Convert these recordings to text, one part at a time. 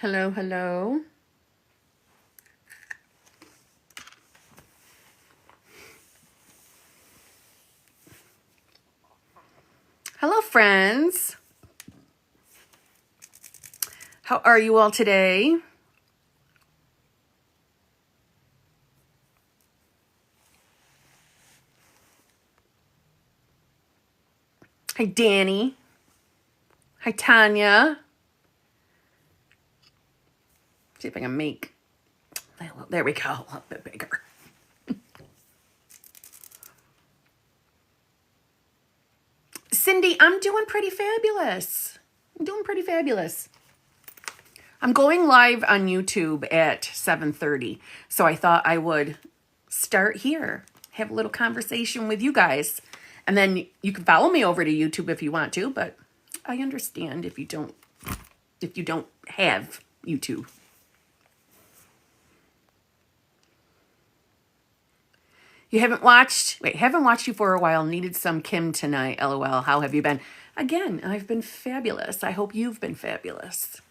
Hello, hello. Hello, friends. How are you all today? Hi, Danny. Hi, Tanya. See if I can make, there we go, a little bit bigger. Cindy, I'm doing pretty fabulous. I'm going live on YouTube at 7:30, so I thought I would start here, have a little conversation with you guys, and then you can follow me over to YouTube if you want to, but I understand if you don't have YouTube. You haven't watched you for a while. Needed some Kim tonight. LOL. How have you been? Again, I've been fabulous. I hope you've been fabulous.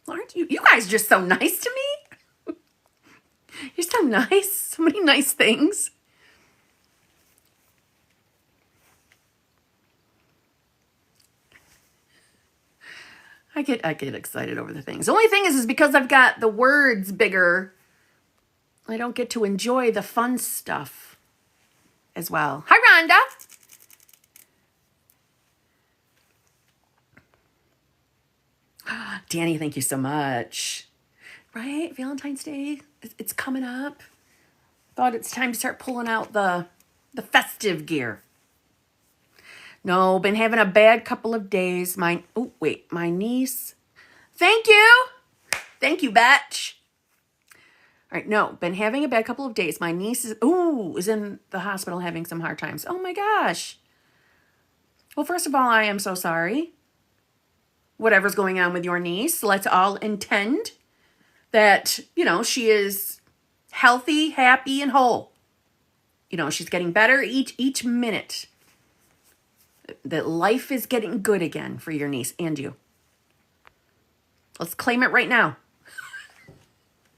Aren't you? You guys are just so nice to me. You're so nice. So many nice things. I get excited over the things. The only thing is because I've got the words bigger, I don't get to enjoy the fun stuff as well. Hi, Rhonda. Danny, thank you so much. Right? Valentine's Day, it's coming up. Thought it's time to start pulling out the festive gear. No, been having a bad couple of days. My niece. Thank you, Batch. All right, no, been having a bad couple of days. My niece is in the hospital having some hard times. Oh my gosh. Well, first of all, I am so sorry. Whatever's going on with your niece, let's all intend that, she is healthy, happy, and whole. She's getting better each minute. That life is getting good again for your niece and you. Let's claim it right now.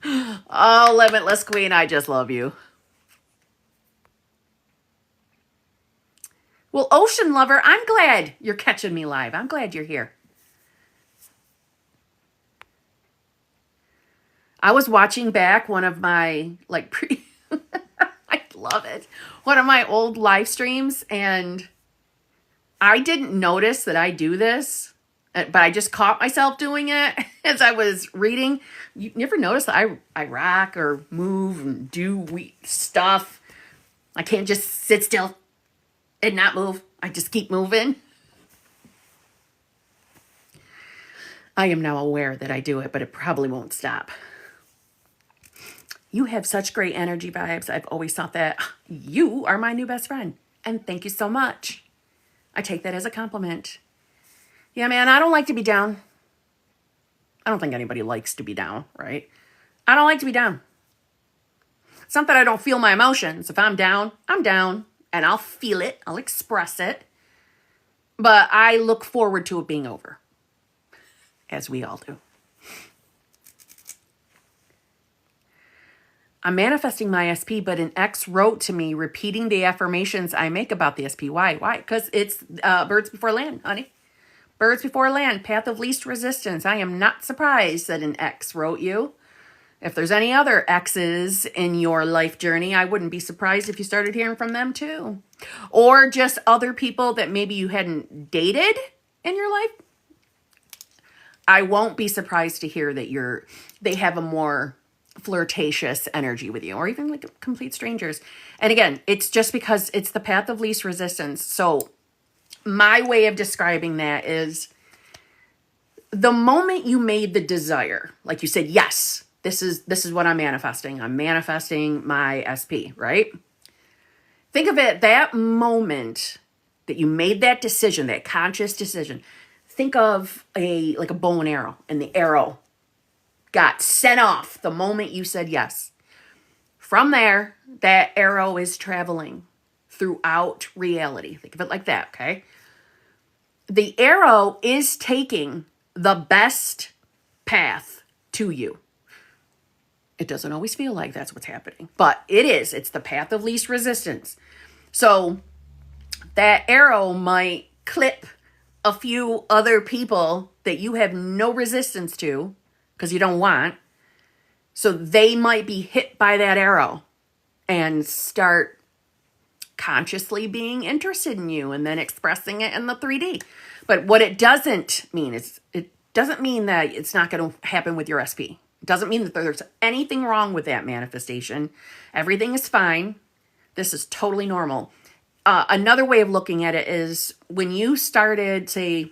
Oh, Limitless Queen, I just love you. Well, Ocean Lover, I'm glad you're catching me live. I'm glad you're here. I was watching back one of my, I love it. One of my old live streams, and I didn't notice that I do this, but I just caught myself doing it as I was reading. You never notice that I rock or move and do stuff. I can't just sit still and not move. I just keep moving. I am now aware that I do it, but it probably won't stop. You have such great energy vibes. I've always thought that you are my new best friend. And thank you so much. I take that as a compliment. Yeah, man, I don't like to be down. I don't think anybody likes to be down, right? I don't like to be down. It's not that I don't feel my emotions. If I'm down, I'm down. And I'll feel it. I'll express it. But I look forward to it being over. As we all do. I'm manifesting my SP, but an ex wrote to me repeating the affirmations I make about the SP. Why? Because it's birds before land, honey. Birds before land, path of least resistance. I am not surprised that an ex wrote you. If there's any other exes in your life journey, I wouldn't be surprised if you started hearing from them too. Or just other people that maybe you hadn't dated in your life. I won't be surprised to hear that they have a more flirtatious energy with you, or even like complete strangers. And again, it's just because it's the path of least resistance. So my way of describing that is the moment you made the desire, like you said, yes, this is what I'm manifesting. I'm manifesting my SP, right? Think of it, that moment that you made that decision, that conscious decision. Think of a bow and arrow, and the arrow got sent off the moment you said yes. From there, that arrow is traveling throughout reality. Think of it like that, okay? the arrow is taking the best path to you. It doesn't always feel like that's what's happening, but it is. It's the path of least resistance. So that arrow might clip a few other people that you have no resistance to because you don't want. So they might be hit by that arrow and start consciously being interested in you and then expressing it in the 3D. But what it doesn't mean is, it doesn't mean that it's not going to happen with your SP. It doesn't mean that there's anything wrong with that manifestation. Everything is fine. This is totally normal. Another way of looking at it is when you started, say,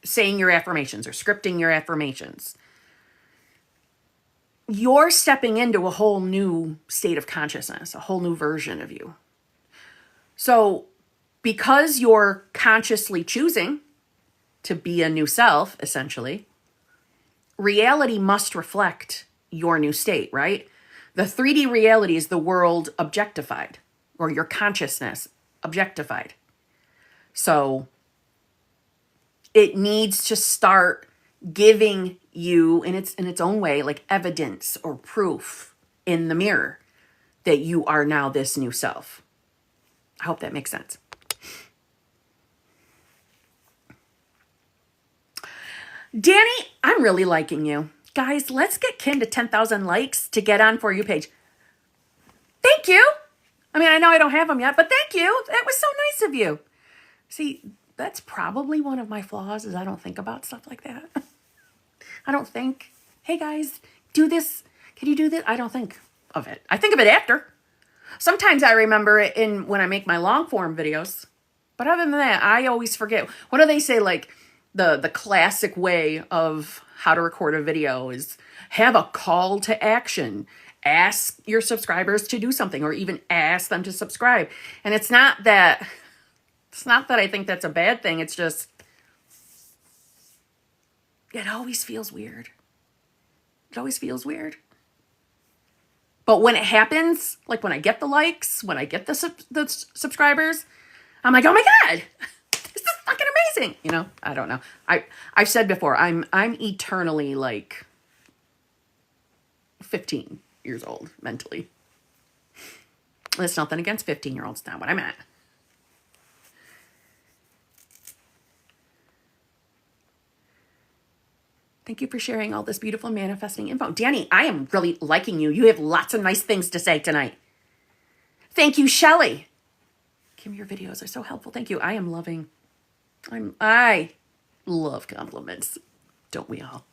saying your affirmations or scripting your affirmations, you're stepping into a whole new state of consciousness, a whole new version of you. So because you're consciously choosing to be a new self, essentially, reality must reflect your new state, right? The 3D reality is the world objectified, or your consciousness objectified. So it needs to start giving you, in its own way, like evidence or proof in the mirror that you are now this new self. I hope that makes sense. Danny, I'm really liking you. Guys, let's get Kim to 10,000 likes to get on For You page. Thank you. I mean, I know I don't have them yet, but thank you. That was so nice of you. See, that's probably one of my flaws, is I don't think about stuff like that. I don't think, hey guys, do this. Can you do this? I don't think of it. I think of it after. Sometimes I remember it when I make my long form videos. But other than that, I always forget. What do they say? Like the classic way of how to record a video is have a call to action. Ask your subscribers to do something, or even ask them to subscribe. And it's not that I think that's a bad thing. It's just, it always feels weird. It always feels weird. But when it happens, like when I get the likes, when I get the subscribers, I'm like, oh my God, this is fucking amazing. You know, I don't know. I've said before, I'm eternally like 15 years old mentally. That's nothing against 15-year-olds, not what I'm at. Thank you for sharing all this beautiful manifesting info. Danny, I am really liking you. You have lots of nice things to say tonight. Thank you, Shelly. Kim, your videos are so helpful. Thank you. I love compliments. Don't we all?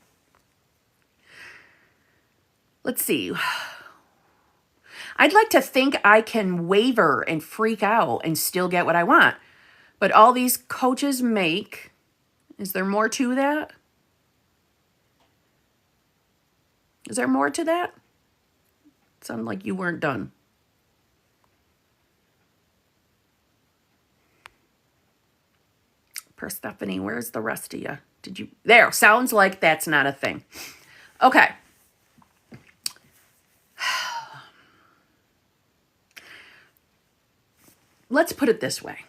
Let's see. I'd like to think I can waver and freak out and still get what I want. But all these coaches make, is there more to that? Is there more to that? It sounded like you weren't done. Persephone, where's the rest of you? There, sounds like that's not a thing. Okay. Let's put it this way.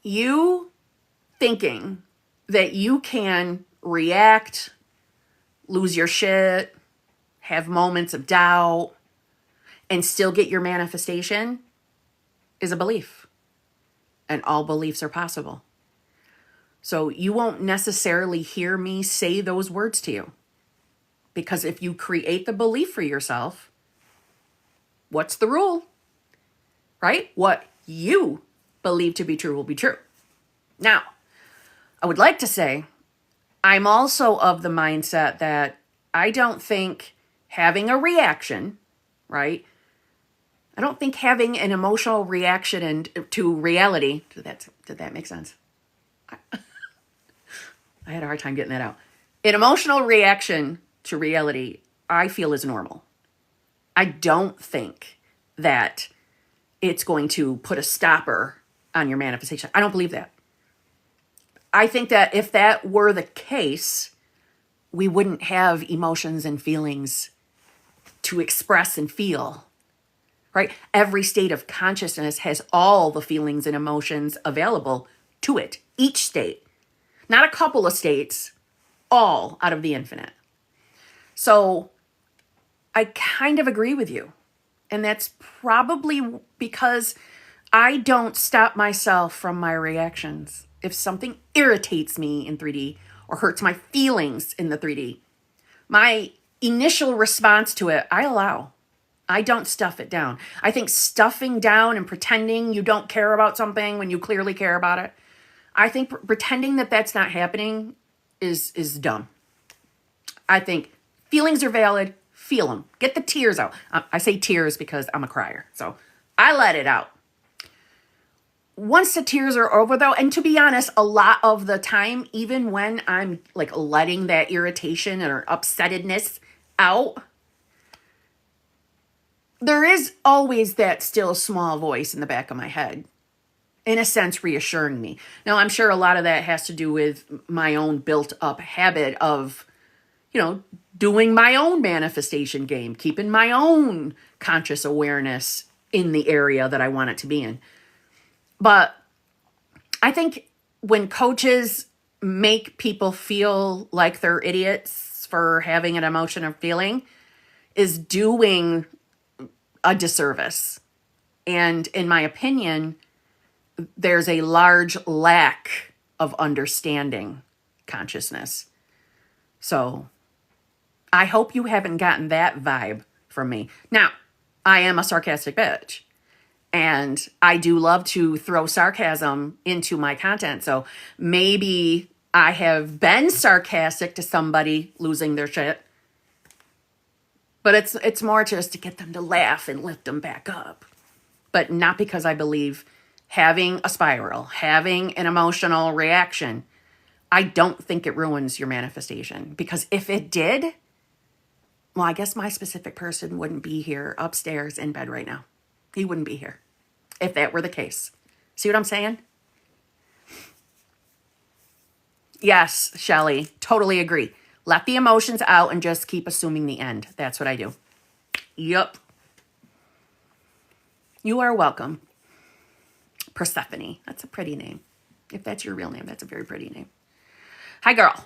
You thinking that you can react, lose your shit, have moments of doubt, and still get your manifestation is a belief. And all beliefs are possible. So you won't necessarily hear me say those words to you. Because if you create the belief for yourself, what's the rule? Right? What you believe to be true will be true. Now, I would like to say, I'm also of the mindset that I don't think having a reaction, right? I don't think having an emotional reaction to reality, did that make sense? I had a hard time getting that out. An emotional reaction to reality, I feel is normal. I don't think that it's going to put a stopper on your manifestation. I don't believe that. I think that if that were the case, we wouldn't have emotions and feelings to express and feel. right? Every state of consciousness has all the feelings and emotions available to it, each state. Not a couple of states, all out of the infinite. So I kind of agree with you. And that's probably because I don't stop myself from my reactions. If something irritates me in 3D or hurts my feelings in the 3D, my initial response to it, I allow. I don't stuff it down. I think stuffing down and pretending you don't care about something when you clearly care about it, I think pretending that that's not happening is dumb. I think feelings are valid. Feel them. Get the tears out. I say tears because I'm a crier. So I let it out. Once the tears are over, though, and to be honest, a lot of the time, even when I'm like letting that irritation or upsettedness out, there is always that still small voice in the back of my head, in a sense, reassuring me. Now, I'm sure a lot of that has to do with my own built up habit of, doing my own manifestation game, keeping my own conscious awareness in the area that I want it to be in. But I think when coaches make people feel like they're idiots for having an emotion or feeling is doing a disservice. And in my opinion, there's a large lack of understanding consciousness. So I hope you haven't gotten that vibe from me. Now, I am a sarcastic bitch, and I do love to throw sarcasm into my content. So maybe I have been sarcastic to somebody losing their shit, but it's more just to get them to laugh and lift them back up. But not because I believe having a spiral, having an emotional reaction, I don't think it ruins your manifestation. Because if it did, well, I guess my specific person wouldn't be here upstairs in bed right now. He wouldn't be here if that were the case. See what I'm saying? Yes, Shelly, totally agree. Let the emotions out and just keep assuming the end. That's what I do. Yup. You are welcome. Persephone. That's a pretty name. If that's your real name, that's a very pretty name. Hi, girl.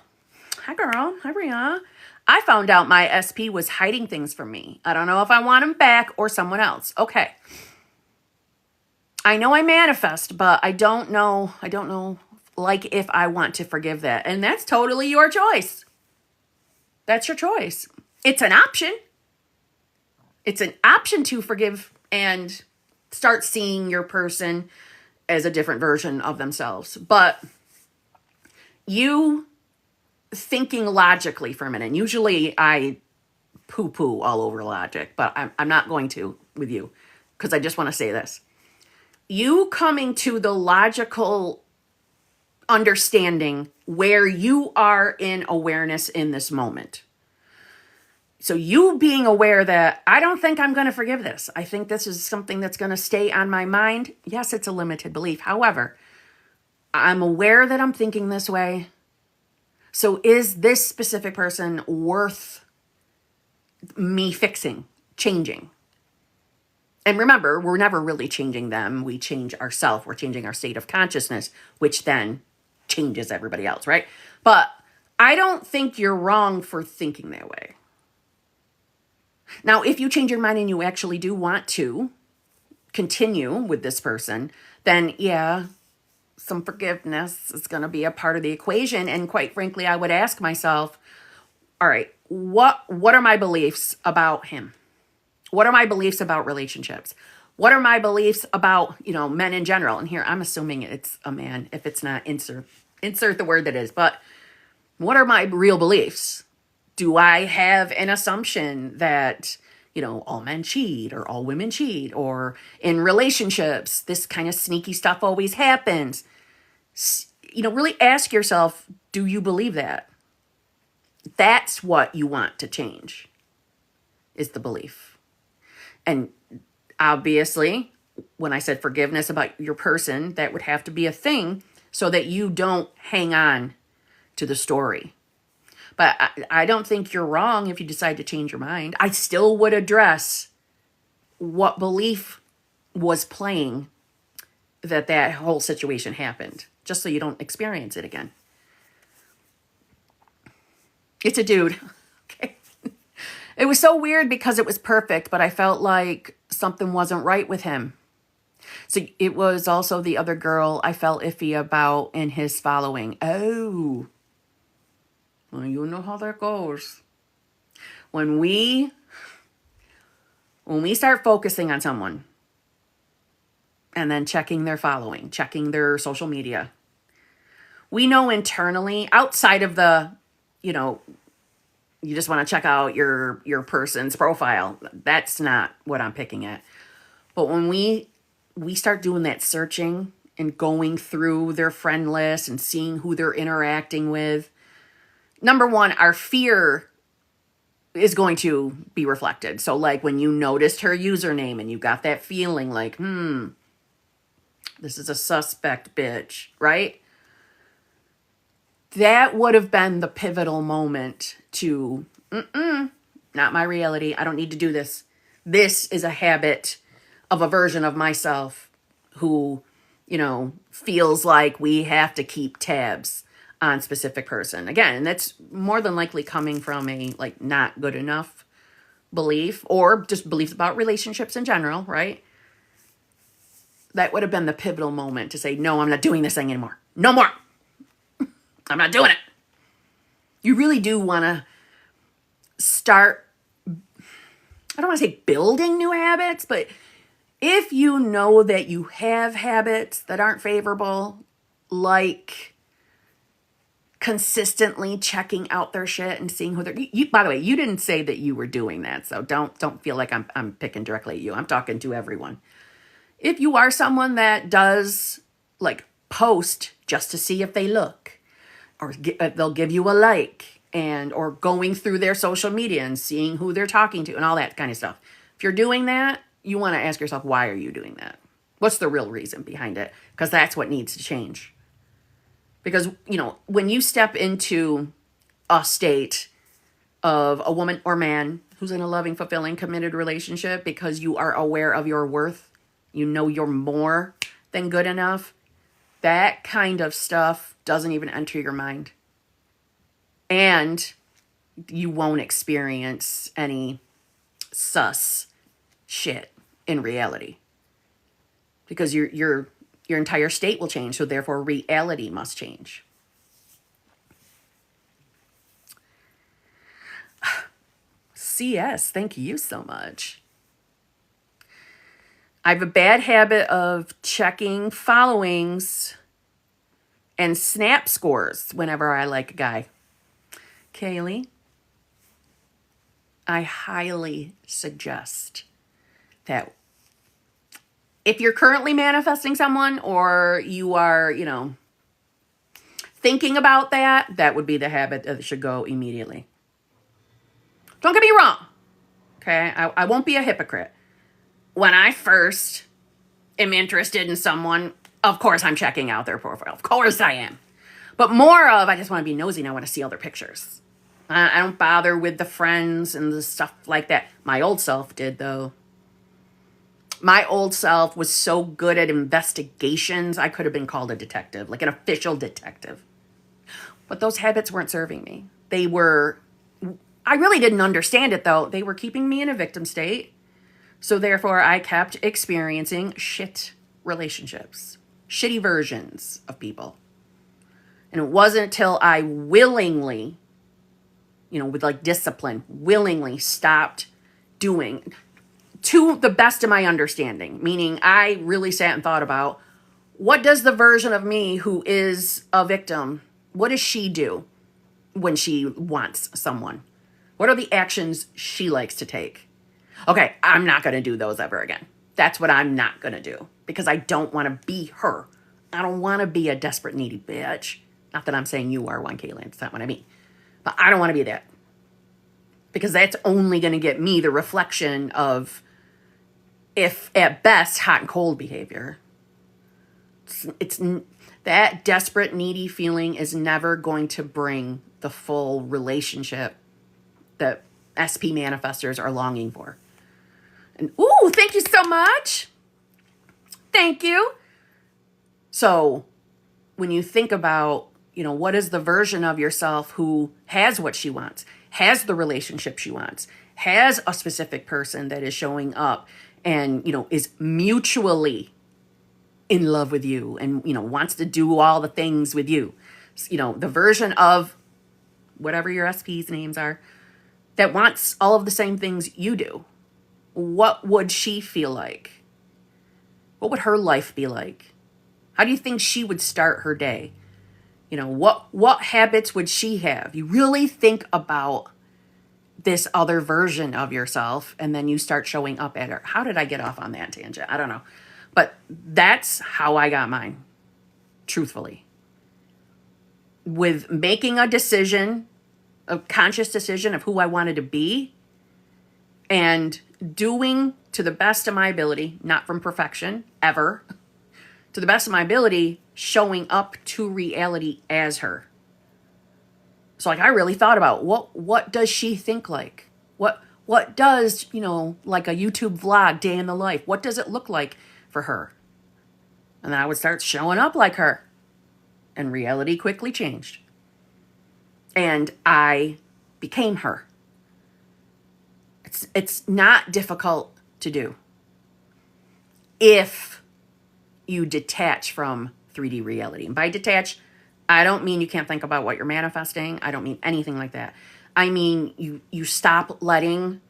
Hi, girl. Hi, Ria. I found out my SP was hiding things from me. I don't know if I want him back or someone else. Okay. I know I manifest, but I don't know, like, if I want to forgive that. And that's totally your choice. That's your choice. It's an option. It's an option to forgive and start seeing your person as a different version of themselves. But you thinking logically for a minute, and usually I poo-poo all over logic, but I'm not going to with you because I just want to say this. You coming to the logical understanding where you are in awareness in this moment. So you being aware that I don't think I'm going to forgive this. I think this is something that's going to stay on my mind. Yes, it's a limited belief. However, I'm aware that I'm thinking this way. So is this specific person worth me fixing, changing? And remember, we're never really changing them. We change ourselves. We're changing our state of consciousness, which then changes everybody else, right? But I don't think you're wrong for thinking that way. Now, if you change your mind and you actually do want to continue with this person, then yeah, some forgiveness is going to be a part of the equation. And quite frankly, I would ask myself, all right, what are my beliefs about him? What are my beliefs about relationships? What are my beliefs about, men in general? And here I'm assuming it's a man. If it's not, insert the word that is. But what are my real beliefs? Do I have an assumption that, all men cheat or all women cheat, or in relationships, this kind of sneaky stuff always happens? Really ask yourself, do you believe that? That's what you want to change, is the belief. And obviously, when I said forgiveness about your person, that would have to be a thing so that you don't hang on to the story. But I don't think you're wrong if you decide to change your mind. I still would address what belief was playing that whole situation happened, just so you don't experience it again. It's a dude. Okay. It was so weird because it was perfect, but I felt like something wasn't right with him. So it was also the other girl I felt iffy about in his following. Oh, well, you know how that goes. When we start focusing on someone and then checking their following, checking their social media, we know internally, outside of the, you just want to check out your person's profile. That's not what I'm picking at. But when we start doing that searching and going through their friend list and seeing who they're interacting with, number one, our fear is going to be reflected. So like when you noticed her username and you got that feeling like, this is a suspect bitch, right? That would have been the pivotal moment to, not my reality. I don't need to do this. This is a habit of a version of myself who, feels like we have to keep tabs on specific person. Again, that's more than likely coming from a not good enough belief, or just beliefs about relationships in general, right? That would have been the pivotal moment to say, no, I'm not doing this thing anymore. No more. I'm not doing it. You really do want to start, I don't want to say building new habits, but if you know that you have habits that aren't favorable, like consistently checking out their shit and seeing who they're, by the way, you didn't say that you were doing that, so don't feel like I'm picking directly at you. I'm talking to everyone. If you are someone that does post just to see if they look, or they'll give you a like, or going through their social media and seeing who they're talking to and all that kind of stuff. If you're doing that, you want to ask yourself, why are you doing that? What's the real reason behind it? Because that's what needs to change. Because, when you step into a state of a woman or man who's in a loving, fulfilling, committed relationship because you are aware of your worth, you're more than good enough, that kind of stuff doesn't even enter your mind. And you won't experience any sus shit in reality. Because your entire state will change, so therefore reality must change. CS, thank you so much. I have a bad habit of checking followings and snap scores whenever I like a guy. Kaylee, I highly suggest that if you're currently manifesting someone, or you are, thinking about that would be the habit that should go immediately. Don't get me wrong. Okay, I won't be a hypocrite. When I first am interested in someone, of course I'm checking out their profile. Of course I am. But more of, I just want to be nosy and I want to see all their pictures. I don't bother with the friends and the stuff like that. My old self did, though. My old self was so good at investigations, I could have been called a detective, like an official detective. But those habits weren't serving me. I really didn't understand it, though. They were keeping me in a victim state. So therefore, I kept experiencing shit relationships, shitty versions of people. And it wasn't until I willingly, with discipline, willingly stopped doing, to the best of my understanding, meaning I really sat and thought about, what does the version of me who is a victim, what does she do when she wants someone? What are the actions she likes to take? Okay, I'm not going to do those ever again. That's what I'm not going to do, because I don't want to be her. I don't want to be a desperate, needy bitch. Not that I'm saying you are one, Caitlin. That's not what I mean. But I don't want to be that. Because that's only going to get me the reflection of, if at best, hot and cold behavior. It's that desperate, needy feeling is never going to bring the full relationship that SP manifestors are longing for. And ooh, thank you so much. Thank you. So when you think about, what is the version of yourself who has what she wants, has the relationship she wants, has a specific person that is showing up and, is mutually in love with you and, wants to do all the things with you. The version of whatever your SP's names are that wants all of the same things you do. What would she feel like? What would her life be like? How do you think she would start her day? What habits would she have? You really think about this other version of yourself, and then you start showing up at her. How did I get off on that tangent? I don't know. But that's how I got mine, truthfully. With making a decision, a conscious decision of who I wanted to be, and doing to the best of my ability, not from perfection, ever, to the best of my ability, showing up to reality as her. So I really thought about what does she think like? What does, like a YouTube vlog, day in the life, what does it look like for her? And then I would start showing up like her. And reality quickly changed. And I became her. It's not difficult to do if you detach from 3D reality. And by detach, I don't mean you can't think about what you're manifesting. I don't mean anything like that. I mean you stop letting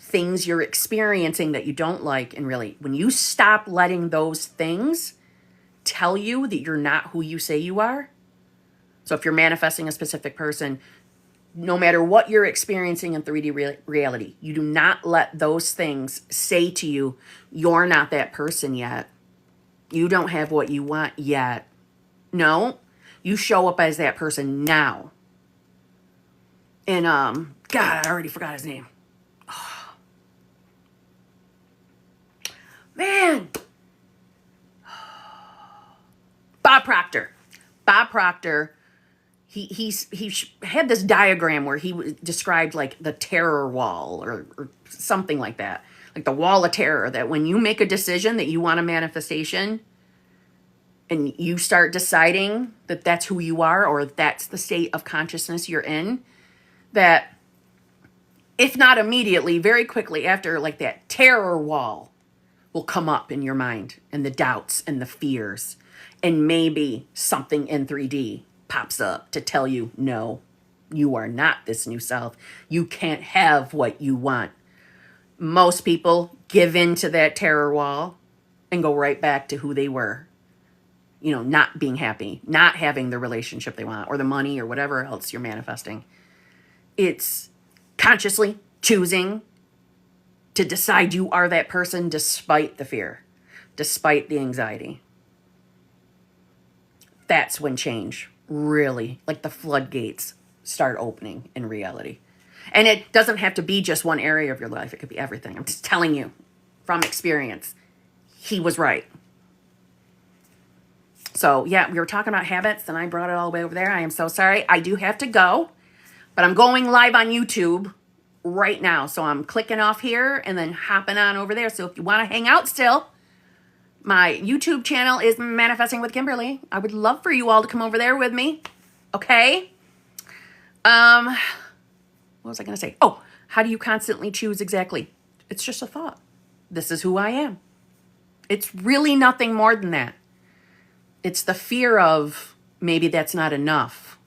things you're experiencing that you don't like, and really, when you stop letting those things tell you that you're not who you say you are. So if you're manifesting a specific person, no matter what you're experiencing in 3D reality, you do not let those things say to you, you're not that person yet. You don't have what you want yet. No, you show up as that person now. And, God, I already forgot his name. Oh. Man. Bob Proctor. Bob Proctor, he had this diagram where he described like the terror wall or something like that. Like the wall of terror, that when you make a decision that you want a manifestation and you start deciding that that's who you are or that's the state of consciousness you're in, that if not immediately, very quickly after, like that terror wall will come up in your mind, and the doubts and the fears, and maybe something in 3D pops up to tell you, no, you are not this new self. You can't have what you want. Most people give in to that terror wall and go right back to who they were. Not being happy, not having the relationship they want, or the money, or whatever else you're manifesting. It's consciously choosing to decide you are that person despite the fear, despite the anxiety. That's when change really, like the floodgates, start opening in reality. And it doesn't have to be just one area of your life. It could be everything. I'm just telling you from experience. He was right. So, yeah, we were talking about habits, and I brought it all the way over there. I am so sorry. I do have to go, but I'm going live on YouTube right now. So I'm clicking off here and then hopping on over there. So if you want to hang out still, my YouTube channel is Manifesting with Kimberly. I would love for you all to come over there with me. Okay? What was I going to say? Oh, how do you constantly choose exactly? It's just a thought. This is who I am. It's really nothing more than that. It's the fear of maybe that's not enough.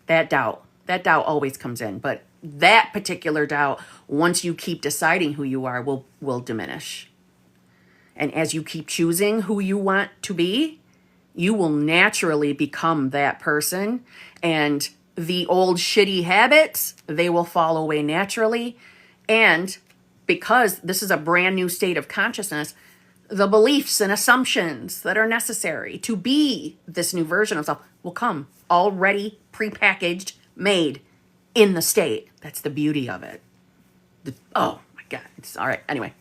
That doubt always comes in. But that particular doubt, once you keep deciding who you are, will diminish. And as you keep choosing who you want to be, you will naturally become that person. And the old shitty habits, they will fall away naturally. And because this is a brand new state of consciousness, the beliefs and assumptions that are necessary to be this new version of self will come already prepackaged, made in the state. That's the beauty of it. Oh my God. It's all right. Anyway.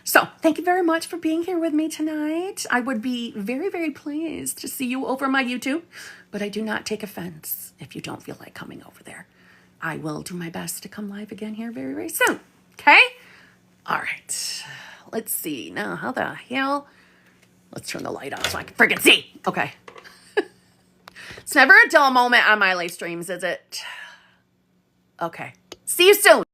So thank you very much for being here with me tonight. I would be very, very pleased to see you over my YouTube, but I do not take offense if you don't feel like coming over there. I will do my best to come live again here very, very soon. Okay? All right. Let's see. Now, how the hell? Let's turn the light off so I can freaking see. Okay. It's never a dull moment on my live streams, is it? Okay. See you soon.